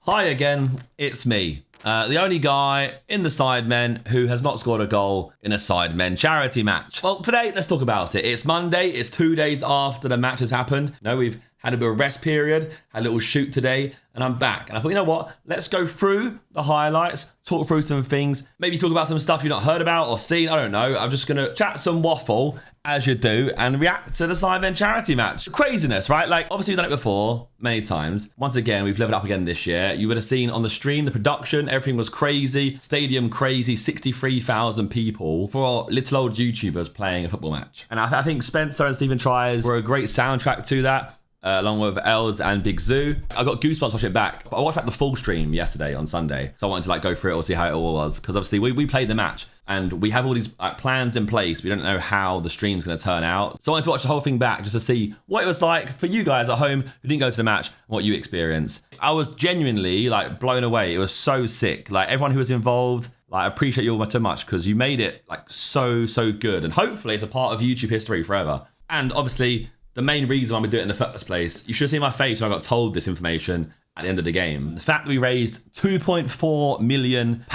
Hi again, it's me. The only guy in the Sidemen who has not scored a goal in a Sidemen charity match. Well, today, let's talk about it. It's Monday, it's 2 days after the match has happened. No, we've had a bit of a rest period, had a little shoot today, and I'm back. And I thought, you know what? Let's go through the highlights, talk through some things, maybe talk about some stuff you've not heard about or seen. I don't know. I'm just going to chat some waffle, as you do, and react to the Sidemen charity match. Craziness, right? Like, obviously, we've done it before many times. Once again, we've leveled up again this year. You would have seen on the stream, the production, everything was crazy. Stadium crazy, 63,000 people for little old YouTubers playing a football match. And I think Spencer and Stephen Tries were a great soundtrack to that. Along with Els and Big Zoo. I got goosebumps watching it back. I watched back the full stream yesterday on Sunday. So I wanted to go through it or see how it all was. Because obviously we played the match and we have all these plans in place. We don't know how the stream's going to turn out. So I wanted to watch the whole thing back just to see what it was like for you guys at home who didn't go to the match and what you experienced. I was genuinely blown away. It was so sick. Everyone who was involved, I appreciate you all so much because you made it so good. And hopefully it's a part of YouTube history forever. And obviously, the main reason why we do it in the first place, you should have seen my face when I got told this information at the end of the game. The fact that we raised £2.4 million,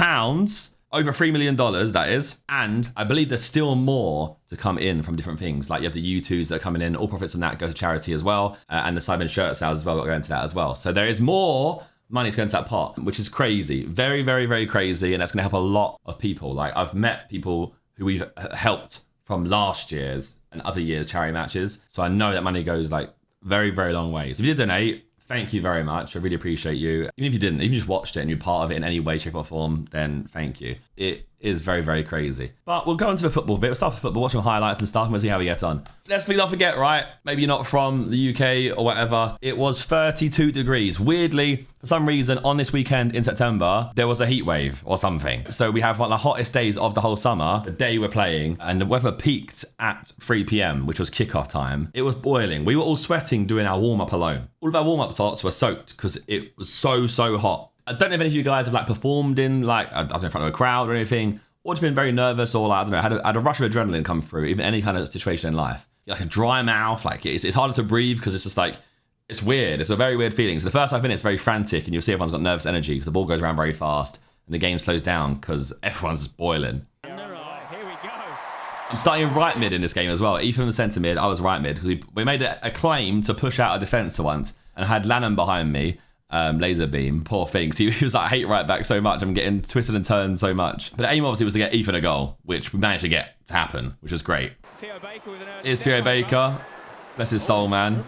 over $3 million, that is. And I believe there's still more to come in from different things. You have the U2s that are coming in. All profits from that go to charity as well. And the Sidemen shirt sales as well got to go into that as well. So there is more money to go into that pot, which is crazy. Very, very, very crazy. And that's going to help a lot of people. I've met people who we've helped from last year's and other years' charity matches. So I know that money goes very, very long ways. If you did donate, thank you very much. I really appreciate you. Even if you didn't, even if you just watched it and you're part of it in any way, shape or form, then thank you. It is very, very crazy. But we'll go into the football bit. We'll start with football, watch some highlights and stuff, and we'll see how we get on. Let's not forget, right? Maybe you're not from the UK or whatever. It was 32 degrees. Weirdly, for some reason, on this weekend in September, there was a heat wave or something. So we have one of the hottest days of the whole summer, the day we're playing, and the weather peaked at 3 p.m, which was kickoff time. It was boiling. We were all sweating doing our warm-up alone. All of our warm-up tops were soaked because it was so hot. I don't know if any of you guys have performed in I was in front of a crowd or anything, or just been very nervous or I don't know, had a rush of adrenaline come through, even any kind of situation in life. A dry mouth, it's harder to breathe because it's just it's weird. It's a very weird feeling. So the first 5 minutes very frantic and you'll see everyone's got nervous energy because the ball goes around very fast and the game slows down because everyone's just boiling. Here we go. I'm starting right mid in this game as well. Ethan was centre mid, I was right mid because we made a claim to push out a defence once and I had Lanham behind me. Laser beam, poor thing. So he was I hate right back so much. I'm getting twisted and turned so much. But the aim obviously was to get Ethan a goal, which we managed to get to happen, which was great. Here's Theo Baker. Bless his soul, man.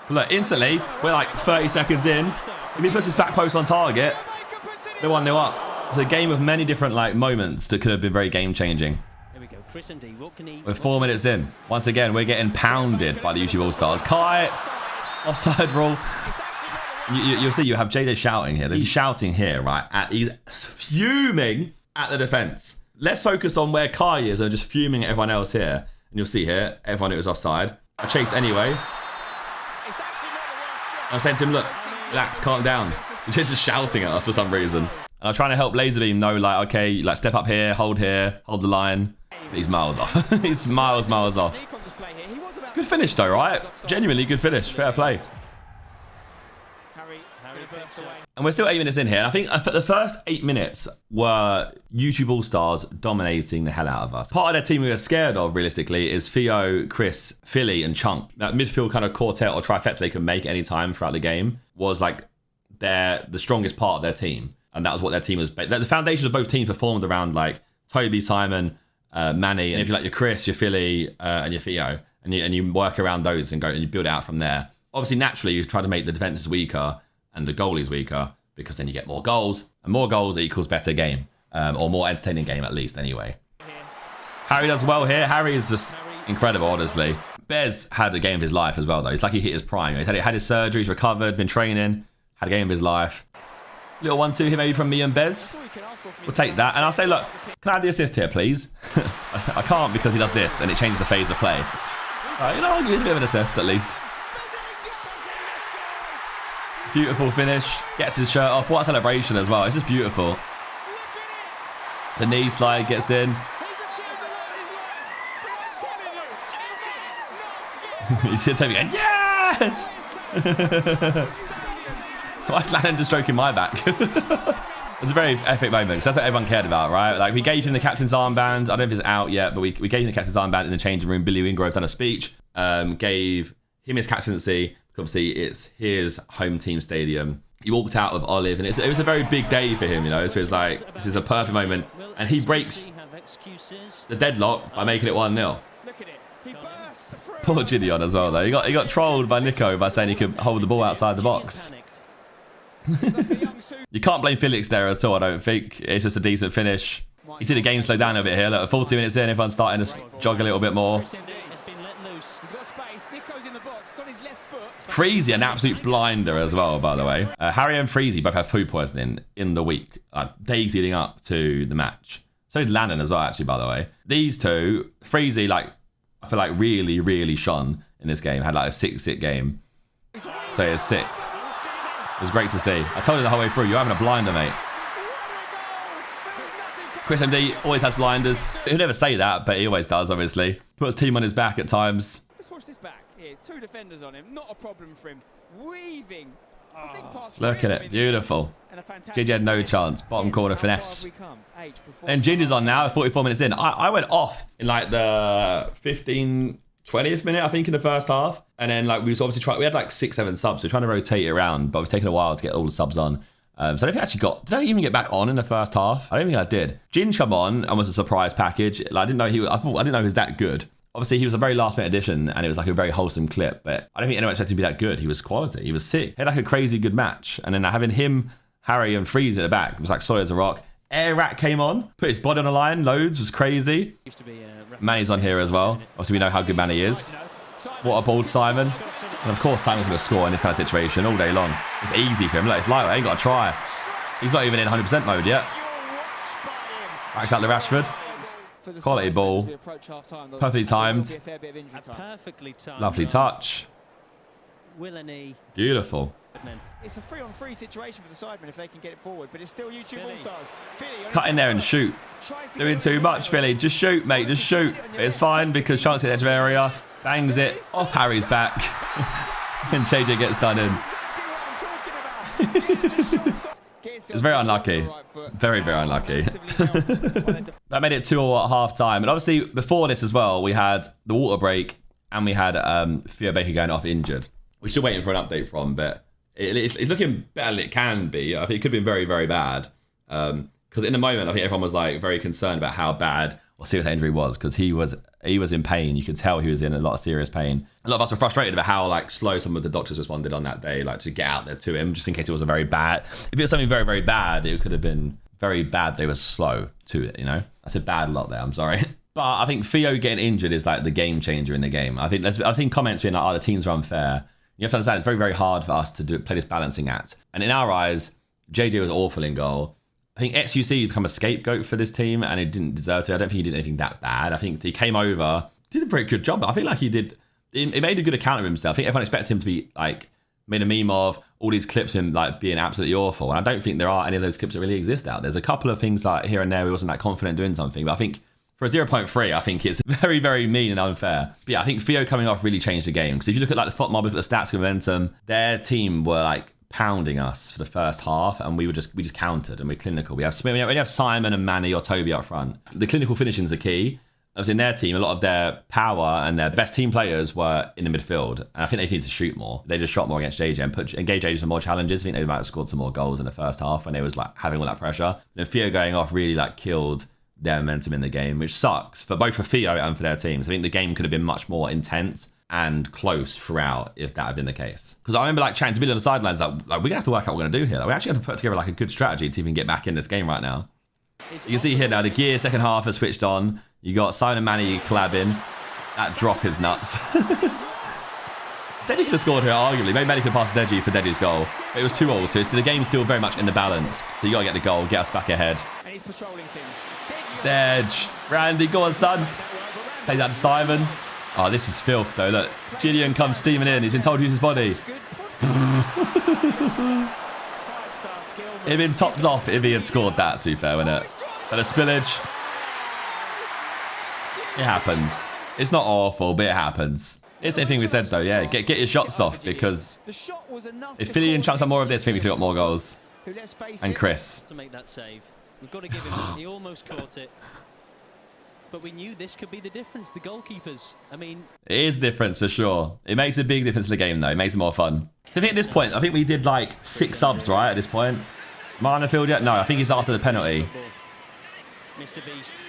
But look, instantly, we're 30 seconds in. If he puts his back post on target, they're 1-0 up. It's a game of many different moments that could have been very game changing. We're 4 minutes in. Once again, we're getting pounded by the YouTube All-Stars. Kai, offside rule. You'll see you have JJ shouting here. He's shouting here, right? He's fuming at the defence. Let's focus on where Kai is and just fuming at everyone else here. And you'll see here, everyone who was offside. I chased anyway. I'm saying to him, look, relax, calm down. He's just shouting at us for some reason. And I'm trying to help Laserbeam know, okay, step up here, hold the line. But he's miles off. He's miles off. Good finish though, right? Genuinely good finish. Fair play. And we're still 8 minutes in here. And I think the first 8 minutes were YouTube All-Stars dominating the hell out of us. Part of their team we were scared of, realistically, is Theo, Chris, Philly, and Chunk. That midfield kind of quartet or trifecta they could make any time throughout the game was the strongest part of their team. And that was what their team was. The foundations of both teams performed around Toby, Simon, Manny. And if you your Chris, your Philly, and your Theo, and you work around those and you build it out from there. Obviously, naturally, you try to make the defenses weaker and the goalie's weaker because then you get more goals, and more goals equals better game, or more entertaining game at least anyway. Harry does well here. Harry is just incredible, honestly. Bez had a game of his life as well, though. He's he hit his prime. He's had his surgery, he's recovered, been training, had a game of his life. Little 1-2 here maybe from me and Bez. We'll take that. And I'll say, look, can I have the assist here, please? I can't because he does this and it changes the phase of play. I'll give you a bit of an assist at least. Beautiful finish. Gets his shirt off. What a celebration as well. It's just beautiful. The knee slide gets in. You see Toby going, yes! Why is Lannon just stroking my back? It's a very epic moment because that's what everyone cared about, right? Like, we gave him the captain's armband. I don't know if it's out yet, but we gave him the captain's armband in the changing room. Billy Wingrove done a speech, gave him his captaincy. Obviously, it's his home team stadium. He walked out with Olive, and it was a very big day for him, you know? So it's like, this is a perfect moment. And he breaks the deadlock by making it 1-0. Poor Gideon as well, though. He got trolled by Nico by saying he could hold the ball outside the box. You can't blame Felix there at all, I don't think. It's just a decent finish. You see the game slow down a bit here. Look, 40 minutes in, everyone's starting to jog a little bit more. Freezy, an absolute blinder as well, by the way. Harry and Freezy both have food poisoning in the week, days leading up to the match. So did Lannon as well, actually, by the way. These two, Freezy, like, I feel like really, really shone in this game. Had like a sick game. So it's sick. It was great to see. I told you the whole way through, you're having a blinder, mate. Chris MD always has blinders. He'll never say that, but he always does, obviously. Puts team on his back at times. Let's watch this back here. 2 defenders on him. Not a problem for him. Weaving. Look at it. Beautiful. Ginger had no chance. Bottom corner finesse. And Ginger's on now, 44 minutes in. I went off in like the 20th minute, I think, in the first half. And then like we was obviously we had like 6-7 subs. So we're trying to rotate it around, but it was taking a while to get all the subs on. So I don't think I actually did I even get back on in the first half? I don't think I did. Ginge come on and was a surprise package. Like, I didn't know he was that good. Obviously, he was a very last-minute addition, and it was like a very wholesome clip, but I don't think anyone expected him to be that good. He was quality. He was sick. He had like a crazy good match. And then having him, Harry, and Freeze at the back, it was like solid as a rock. Air Rat came on, put his body on the line, loads, was crazy. Manny's on here as well. Obviously, we know how good Manny is. What a bold Simon. And of course, Simon's going to score in this kind of situation all day long. It's easy for him. Look, it's lightweight, ain't got to try. He's not even in 100% mode yet. Backs out to Rashford. Quality ball. Perfectly timed. Lovely touch. Beautiful. It's a 3-on-3 situation for the Sidemen if they can get it forward, but it's still YouTube All-Stars. Cut in there and shoot. Doing too much, Philly. Just shoot, mate. Just shoot. It's fine because chance at the edge of area. Bangs it off Harry's back. And JJ gets done in. It's very unlucky. Very, very unlucky. That made it 2-2 at half time. And obviously, before this as well, we had the water break and we had Theo Baker going off injured. We're still waiting for an update from, but it's looking better than it can be. I think it could have been very, very bad. Because in the moment, I think everyone was like very concerned about how bad or serious that injury was, because he was in pain. You could tell he was in a lot of serious pain. A lot of us were frustrated about how like slow some of the doctors responded on that day, like to get out there to him, just in case it was a very bad. If it was something very, very bad, it could have been very bad. They were slow to it, you know. I said bad a lot there. I'm sorry. But I think Theo getting injured is like the game changer in the game. I think I've seen comments being like, "Oh, the teams are unfair." You have to understand it's very, very hard for us to play this balancing act. And in our eyes, JJ was awful in goal. I think XUC become a scapegoat for this team, and he didn't deserve to. I don't think he did anything that bad. I think he came over, did a pretty good job. I feel like he made a good account of himself. I think everyone expected him to be like made a meme of all these clips of him like being absolutely awful. And I don't think there are any of those clips that really exist out. There's a couple of things like here and there he wasn't that confident doing something, but I think for a 0.3, I think it's very, very mean and unfair. But yeah, I think Theo coming off really changed the game. Because if you look at like the FOT mob, look at the stats, momentum, their team were like pounding us for the first half, and we just countered and we're clinical. We have Simon and Manny or Toby up front. The clinical finishing is the key. As in their team, a lot of their power and their best team players were in the midfield, and I think they need to shoot more. They just shot more against JJ and gave JJ some more challenges. I think they might have scored some more goals in the first half when they was like having all that pressure. And Theo going off really like killed their momentum in the game, which sucks for both for Theo and for their teams. I think the game could have been much more intense and close throughout if that had been the case. Because I remember like chatting to Billy on the sidelines, like we're gonna have to work out what we're gonna do here. Like, we actually have to put together like a good strategy to even get back in this game right now. You can see here now the gear second half has switched on. You got Simon and Manny collabing. That drop is nuts. Deji could have scored here arguably. Maybe Manny could pass Deji for Deji's goal. But it was 2-2, so the game's still very much in the balance. So you gotta get the goal, get us back ahead. And he's patrolling things. Dej. Randy, go on, son. Plays out to Simon. Oh, this is filth, though. Look, Gideon comes steaming in. He's been told to use his body. He'd been topped off if he had scored that, to be fair, wouldn't it? But a spillage. It happens. It's not awful, but it happens. It's the same thing we said though, yeah. Get your shots off, because if Philly and Chunks had more of this, I think we could have got more goals. And Chris. To make that save. We've got to give him, he almost caught it. But we knew this could be the difference, the goalkeepers. I mean... It is a difference for sure. It makes a big difference in the game though. It makes it more fun. So I think at this point, I think we did like 6 subs, right, at this point? Martin Field yet? No, I think he's after the penalty. Mr. Beast.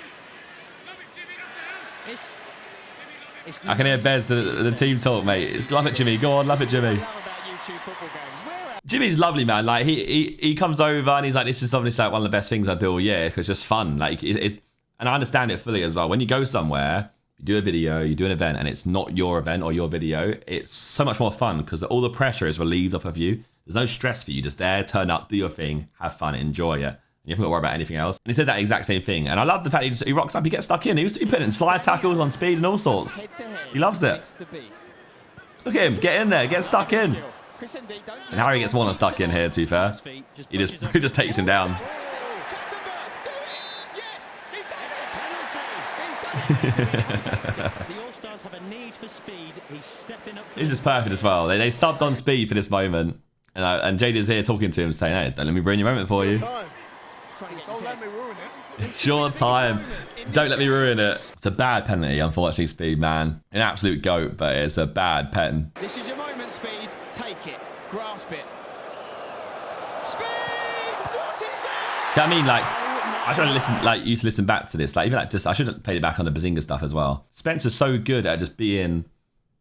I can hear Bez, the team talk, mate. Love it, Jimmy. Go on, love it, Jimmy. Jimmy's lovely, man. Like he comes over and he's like, this is obviously like one of the best things I do all year, because it's just fun. Like and I understand it fully as well. When you go somewhere, you do a video, you do an event, and it's not your event or your video, it's so much more fun because all the pressure is relieved off of you. There's no stress for you. Just there, turn up, do your thing, have fun, enjoy it. You haven't got to worry about anything else. And he said that exact same thing. And I love the fact he rocks up, he gets stuck in. He used to be putting in slide tackles on speed and all sorts. He loves it. Look at him, get in there, get stuck in. And Harry gets more than stuck in here, to be fair. He just takes him down. This is perfect as well. They subbed on speed for this moment. And Jada's here talking to him, saying, hey, don't let me ruin your moment for you. Don't let me ruin it. It's your time. Don't let me ruin it. It's a bad penalty, unfortunately, Speed, man. An absolute goat, but it's a bad pen. This is your moment, Speed. Take it. Grasp it. Speed! What is that? See, I mean, like, I try to listen, like, used to listen back to this. Like, even like, just, I should have played it back on the Bazinga stuff as well. Spencer's so good at just being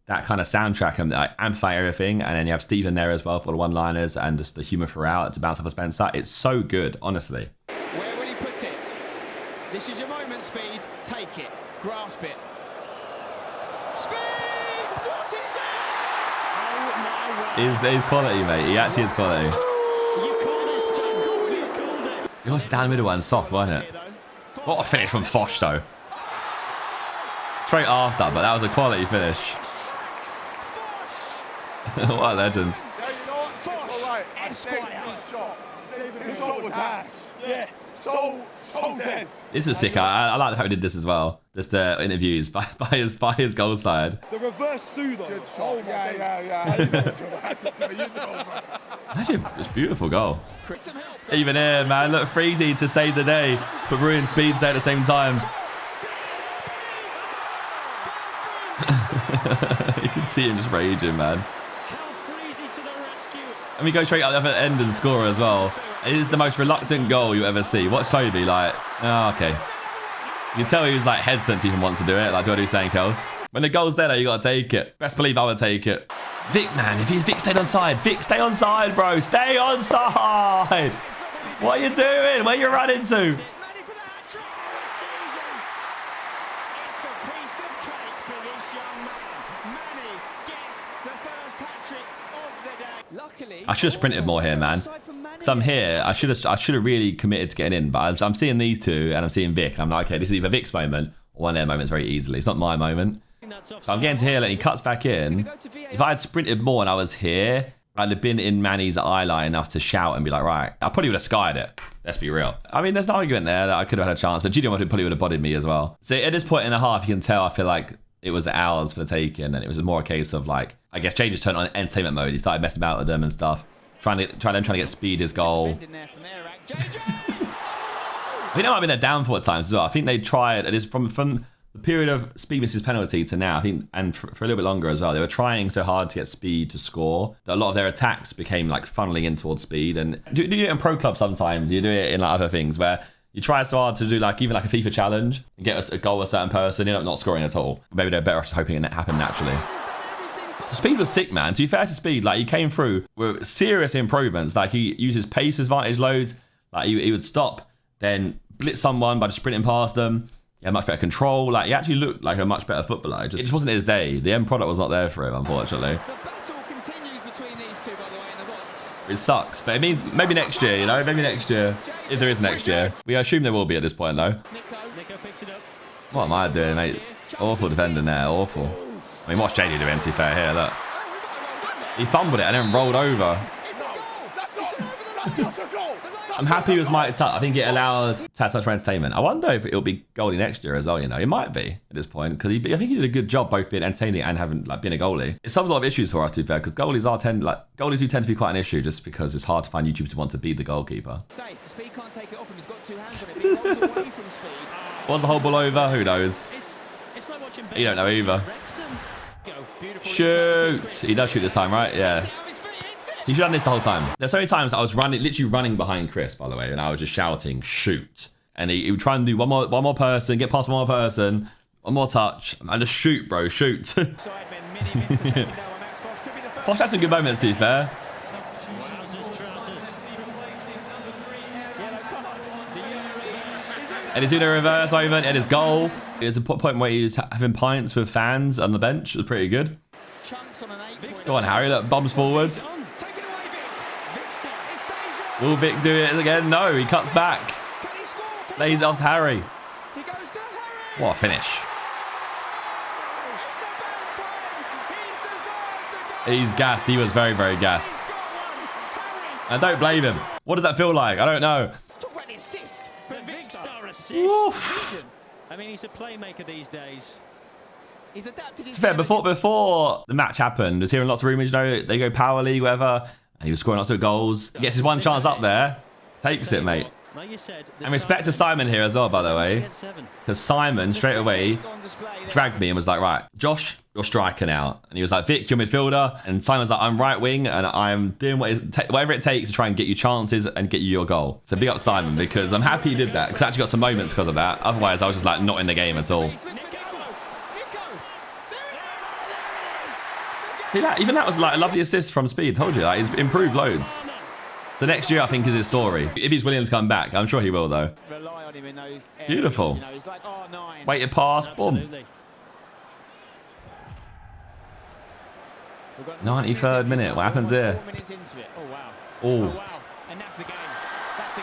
that kind of soundtrack and like amplify everything, and then you have Stephen there as well for the one-liners and just the humour throughout to bounce off of Spencer. It's so good, honestly. Where will he put it? This is your moment, Speed. Take it. Grasp it. Speed! What is that? Oh, my. He's quality, mate. He actually is quality. You called it, Speed. You called it. It was down the middle and soft, wasn't it? What a finish from Foch, though. Straight after, but that was a quality finish. What a legend. Yeah, you know what? It's all right. I saved the shot. This shot was ass. Yeah. So dead. This is sick. I like how he did this as well. Just the interviews by his goal side. The reverse pseudo. Good shot. Oh, yeah. You know, man. Actually, it's a beautiful goal. Even here, man. Look, Freezy to save the day, but ruin Speed at the same time. You can see him just raging, man. And we go straight out the other end and score as well. It is the most reluctant goal you ever see. Watch Toby, like, oh, okay. You can tell he was like hesitant to even want to do it. Like, do I do something else? When the goal's there, though, you got to take it. Best believe I would take it. Vic, man, if Vic stayed on side. Vic, stay on side, bro. Stay on side. What are you doing? Where you running to? I should have sprinted more here, man. Because I'm here, I should have really committed to getting in. But I'm seeing these two, and I'm seeing Vic. I'm like, okay, this is either Vic's moment or one of their moments very easily. It's not my moment. So I'm getting to here, and he cuts back in. If I had sprinted more and I was here, I'd have been in Manny's eye line enough to shout and be like, right, I probably would have skied it. Let's be real. I mean, there's no argument there that I could have had a chance, but Gideon probably would have bodied me as well. So at this point in the half, you can tell, I feel like it was ours for the taking, and it was more a case of like, I guess Jay just turned on entertainment mode. He started messing about with them and stuff, trying to get Speed his goal. I think that might have been a downfall at times as well. I think they tried, it is from the period of Speed misses penalty to now, I think, and for a little bit longer as well, they were trying so hard to get Speed to score that a lot of their attacks became like funneling in towards Speed. And do you do it in pro clubs sometimes? You do it in like other things where you try so hard to do like even like a FIFA challenge and get a goal with a certain person, you're not scoring at all. Maybe they're better off just hoping it happened naturally. Speed was sick, man. To be fair to Speed, like he came through with serious improvements. Like he uses pace advantage loads. Like he would stop, then blitz someone by just sprinting past them. He had much better control. Like he actually looked like a much better footballer. It just wasn't his day. The end product was not there for him, unfortunately. The battle continues between these two, by the way, in the box. It sucks, but it means maybe next year, you know, maybe next year. If there is next year. We assume there will be at this point, though. Nico picks it up. What am I doing, mate? Awful defending there, awful. I mean, what's JD doing, to be fair here, look. He fumbled it and then rolled over. That's not a goal. I'm happy with my touch. I think it allowed touch for entertainment. I wonder if it'll be goalie next year as well. You know, it might be at this point because I think he did a good job both being entertaining and having being a goalie. It solves a lot of issues for us, to be fair, because goalies do tend to be quite an issue just because it's hard to find YouTubers who want to be the goalkeeper. Safe. Speed can't take it off him. He's got two hands on it. But he runs away from Speed. Was the whole ball over? Who knows? It's like watching You don't know either. Shoot! He does shoot this time, right? Yeah. So you should have done this the whole time. There's so many times I was literally running behind Chris, by the way, and I was just shouting, shoot. And he would try and do one more person, get past one more person, one more touch, and just shoot, bro, shoot. Fosh had some good moments, to be fair. And he's doing a reverse moment at his goal. There's a point where he was having pints with fans on the bench. It was pretty good. Go on, Harry, look, bombs forward. Will Vic do it again? No, he cuts back. Lays it off to Harry. What a finish. He's gassed. He was very, very gassed. I don't blame him. What does that feel like? I don't know. Oof. I mean, he's a playmaker these days. He's adapted. It's fair. Before the match happened, I was hearing lots of rumours, you know, they go power league, whatever, and he was scoring lots of goals. He gets his one chance up there, takes it, mate. And respect to Simon here as well, by the way, because Simon straight away dragged me and was like, right, Josh, you're striker now. And he was like, Vic, you're midfielder. And Simon's like, I'm right wing and I'm doing whatever it takes to try and get you chances and get you your goal. So big up Simon, because I'm happy he did that, because I actually got some moments because of that. Otherwise, I was just like not in the game at all. See that? Even that was like a lovely assist from Speed. Told you, like, he's improved loads. So next year, I think, is his story. If he's willing to come back, I'm sure he will, though. Rely on him in those areas, Beautiful. you know, he's like R9. Weighted pass, boom. 93rd minute. What happens here? 4 minutes into it. Oh wow. Oh. Wow. And that's the game.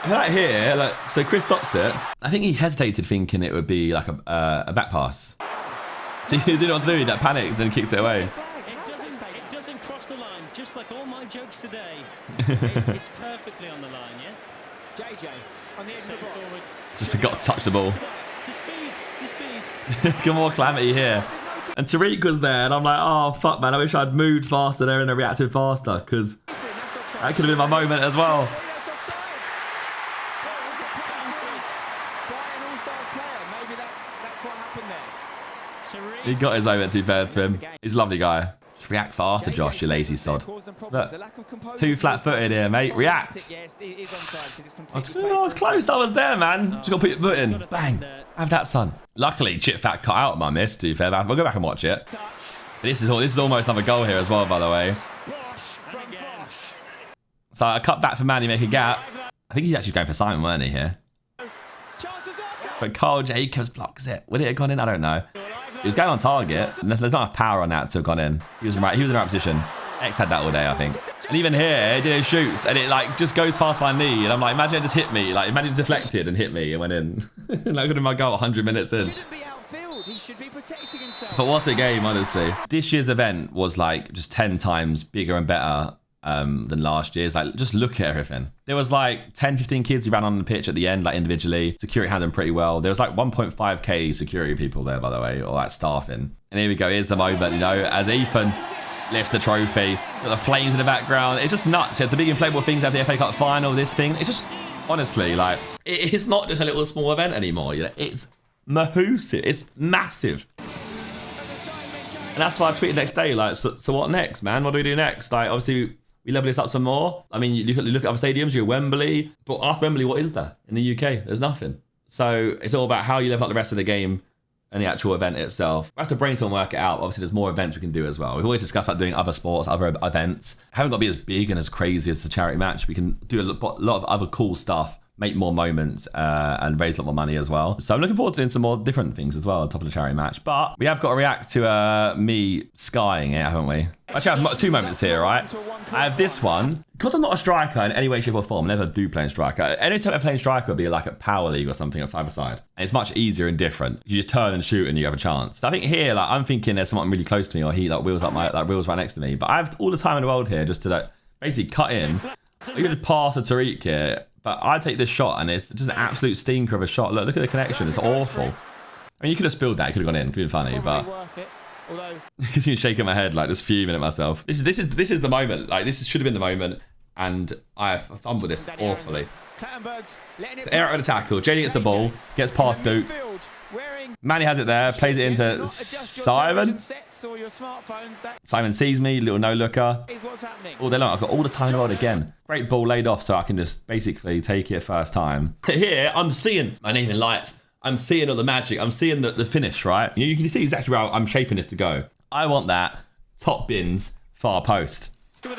That here, like, so Chris stops it. I think he hesitated, thinking it would be like a back pass. So he didn't know what to do. He like, panicked and kicked it away. It doesn't cross the line, just like all my jokes today. It's perfectly on the line, yeah? JJ on the edge of the box. Just forgot to touch the ball. To speed. Come on, calamity here. And Tariq was there, and I'm like, oh, fuck, man. I wish I'd moved faster there and reacted faster, because that could have been my moment as well. He got his moment, to be fair to him. He's a lovely guy. Just react faster, Josh, you lazy sod. Look, too flat-footed here, mate. React. I was close. I was there, man. Just got to put your foot in. Bang. Have that, son. Luckily, Chip Fat cut out my miss, to be fair. We'll go back and watch it. But this is almost another goal here as well, by the way. So I cut back for Manny, make a gap. I think he's actually going for Simon, weren't he, here? But Carl Jacobs blocks it. Would it have gone in? I don't know. He was going on target. There's not enough power on that to have gone in. He was in the right position. X had that all day, I think. And even here, it shoots and it like just goes past my knee. And I'm like, imagine it just hit me. Like, imagine it deflected and hit me and went in. That could have been my goal 100 minutes in. But what a game, honestly. This year's event was like just 10 times bigger and better than last year's. Like, just look at everything. There was like 10, 15 kids who ran on the pitch at the end, like individually. Security handled them pretty well. There was like 1.5k security people there, by the way, or like staffing. And here we go. Here's the moment, you know, as Ethan lifts the trophy. Got the flames in the background. It's just nuts. The big inflatable things at the FA Cup final, this thing. It's just, honestly, like, it's not just a little small event anymore. You know, it's mahoosive. It's massive. And that's why I tweeted next day, like, so what next, man? What do we do next? Like, obviously, we level this up some more. I mean, you look at other stadiums, you're Wembley. But after Wembley, what is there in the UK? There's nothing. So it's all about how you level up the rest of the game and the actual event itself. We have to brainstorm and work it out. Obviously, there's more events we can do as well. We've always discussed about doing other sports, other events. Haven't got to be as big and as crazy as the charity match. We can do a lot of other cool stuff, make more moments, and raise a lot more money as well. So I'm looking forward to doing some more different things as well on top of the charity match. But we have got to react to me skying it, haven't we? Actually, I have two moments here, right? I have this one. Because I'm not a striker in any way, shape or form, I never do play in striker. Any time I play in striker would be like a power league or something at five-a-side. And it's much easier and different. You just turn and shoot and you have a chance. So I think here, like, I'm thinking there's someone really close to me, or he like wheels right next to me. But I have all the time in the world here just to like basically cut in. I'm going to pass to Tariq here, but I take this shot and it's just an absolute stinker of a shot. Look at the connection. It's awful. I mean, you could have spilled that. It could have gone in. It could have been funny, but you see me shaking my head, like just fuming at myself. This is the moment. Like this should have been the moment, and I fumbled this awfully. Air out of the tackle. JD gets the ball, gets past Duke. Manny has it there, plays it into Simon. Simon sees me, little no-looker. All day long, I've got all the time in the world again. Great ball laid off so I can just basically take it first time. Here, I'm seeing my name in lights. I'm seeing all the magic. I'm seeing the finish, right? You can see exactly where I'm shaping this to go. I want that top bins, far post. I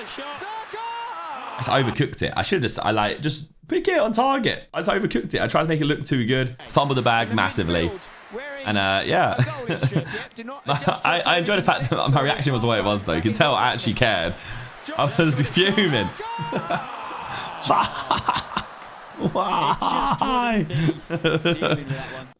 just overcooked it. I should have just pick it on target. I just overcooked it. I tried to make it look too good. Fumbled the bag massively. And yeah. I enjoyed the fact that my reaction was the way it was though. You can tell I actually cared. I was fuming. Why?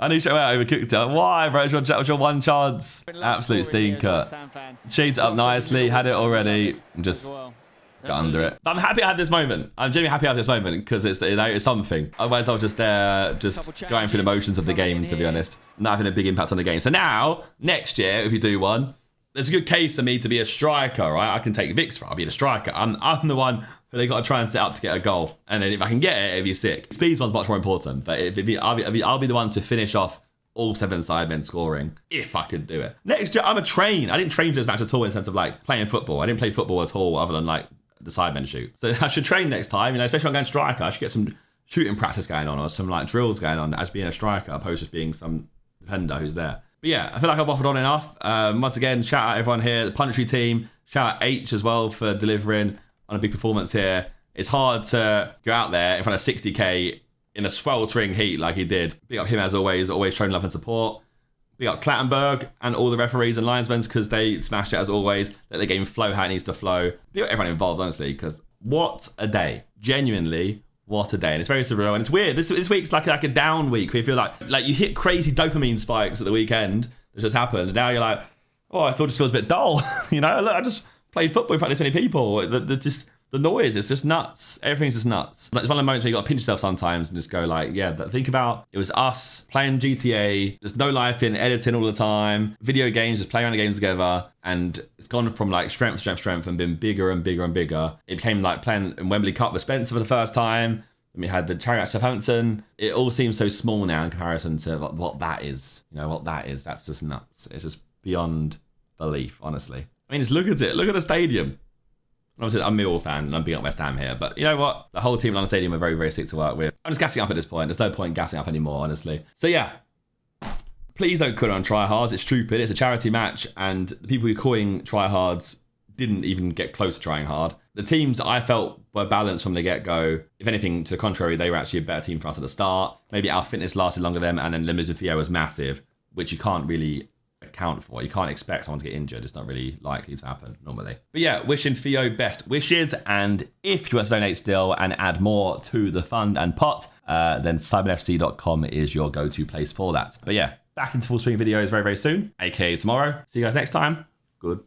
I knew straight away I overcooked it. Why, bro? That was your one chance. Absolute stinker. Shades up nicely. Had it already. Just got under it. But I'm happy I had this moment. I'm genuinely happy I had this moment because it's something. Otherwise, I was just there, just going through the motions of the game, to be honest. Not having a big impact on the game. So now, next year, if you do one, there's a good case for me to be a striker, right? I can take Vic's for. I'll be the striker. I'm the one who they got to try and set up to get a goal. And then if I can get it, it'd be sick. Speed's one's much more important. But I'll be the one to finish off all 7 sidemen scoring if I could do it. Next year, I'm a train. I didn't train for this match at all in the sense of like playing football. I didn't play football at all other than like the sidemen shoot. So I should train next time, especially when I'm going striker. I should get some shooting practice going on or some like drills going on as being a striker opposed to being some defender who's there. But yeah, I feel like I've waffled on enough. Once again, shout out everyone here, the Puntry team. Shout out H as well for delivering on a big performance here. It's hard to go out there in front of 60k in a sweltering heat like he did. Big up him as always showing love and support. Big up Clattenburg and all the referees and linesmen because they smashed it as always. Let the game flow how it needs to flow. Big up everyone involved, honestly, because what a day. Genuinely, what a day. And it's very surreal. And it's weird. This week's like a down week where you feel like you hit crazy dopamine spikes at the weekend that just happened. And now you're like, oh, it still just feels a bit dull. Look, I just played football in front of this many people. The noise, it's just nuts. Everything's just nuts. Like, it's one of the moments where you got to pinch yourself sometimes and just go like, yeah, think about it was us playing GTA, there's no life in editing all the time, video games, just playing around the games together, and it's gone from like strength to strength and been bigger and bigger and bigger. It became like playing in Wembley Cup with Spencer for the first time. And we had the charity at Southampton. It all seems so small now in comparison to what that is. What that is, that's just nuts. It's just beyond belief, honestly. I mean, just look at it. Look at the stadium. Obviously, I'm a Millwall fan and I'm being up West Ham here, but you know what? The whole team at London Stadium are very, very sick to work with. I'm just gassing up at this point. There's no point gassing up anymore, honestly. So yeah, please don't quit on tryhards. It's stupid. It's a charity match, and the people who are calling tryhards didn't even get close to trying hard. The teams I felt were balanced from the get-go. If anything, to the contrary, they were actually a better team for us at the start. Maybe our fitness lasted longer than them, and then limited Theo was massive, which you can't really account for. You can't expect someone to get injured. It's not really likely to happen normally. But yeah, wishing Theo best wishes, and if you want to donate still and add more to the fund and pot, then sidemenfc.com is your go-to place for that. But yeah, back into full swing videos very, very soon, aka tomorrow. See you guys next time. Good.